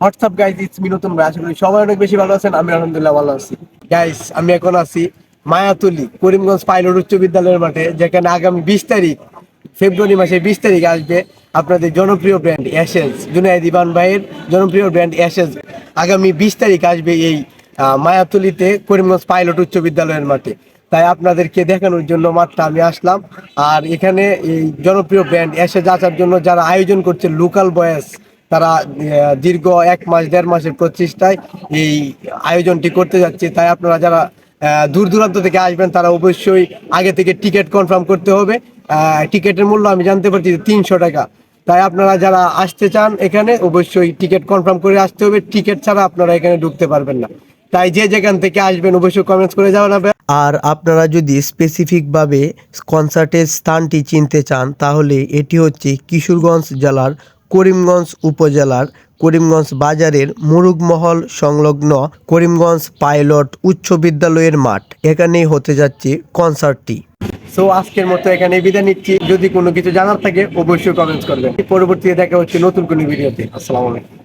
WhatsApp guys, it's me নতুন ভাই। আশা করি সবাই অনেক বেশি ভালো আছেন। আমি আলহামদুলিল্লাহ ভালো আছি। গাইস, আমি এখন আছি মায়াতুলি করিমগঞ্জ পাইলট উচ্চ বিদ্যালয়ের মাঠে, যেখানে আগামী 20 তারিখ, ফেব্রুয়ারি মাসের 20 তারিখ আসবে আপনাদের জনপ্রিয় ব্র্যান্ড অ্যাশেজ, জুনায়েদ ইবান ভাইয়ের জনপ্রিয় ব্র্যান্ড অ্যাশেজ। আগামী 20 তারিখ আসবে এই মায়াতুলিতে করিমগঞ্জ পাইলট উচ্চ বিদ্যালয়ের মাঠে। তাই আপনাদেরকে দেখানোর জন্য মাত্র আমি আসলাম। আর এখানে এই জনপ্রিয় ব্র্যান্ড অ্যাশেজ আসার জন্য যারা আয়োজন করছে লোকাল বয়েস, তারা দীর্ঘ 1 মাস 1.5 মাসের প্রচেষ্টায় এই আয়োজনটি করতে যাচ্ছে। তাই আপনারা যারা দূর দূরান্ত থেকে আসবেন, তারা অবশ্যই আগে থেকে টিকিট কনফার্ম করতে হবে। টিকিটের মূল্য আমি জানতে পারছি 300 টাকা। তাই আপনারা যারা আসতে চান এখানে, অবশ্যই টিকিট কনফার্ম করে আসতে হবে। টিকিট ছাড়া আপনারা এখানে ঢুকতে পারবেন না। তাই যে যেখান থেকে আসবেন অবশ্যই কমেন্টস করে জানাবেন। আর আপনারা যদি স্পেসিফিকভাবে কনসার্টের স্থানটি চিনতে চান, তাহলে এটি হচ্ছে কিশোরগঞ্জ জেলার করিমগঞ্জ উপজেলার করিমগঞ্জ বাজারের মুরুগমহল সংলগ্ন করিমগঞ্জ পাইলট উচ্চ বিদ্যালয়ের মাঠ। এখানেই হতে যাচ্ছে কনসার্টটি। সো আজকের মতো এখানে বিদায় নিচ্ছি। যদি কোনো কিছু জানার থাকে অবশ্যই কমেন্টস করবেন। পরবর্তীতে দেখা হচ্ছে নতুন কোনো ভিডিওতে। আসসালামু আলাইকুম।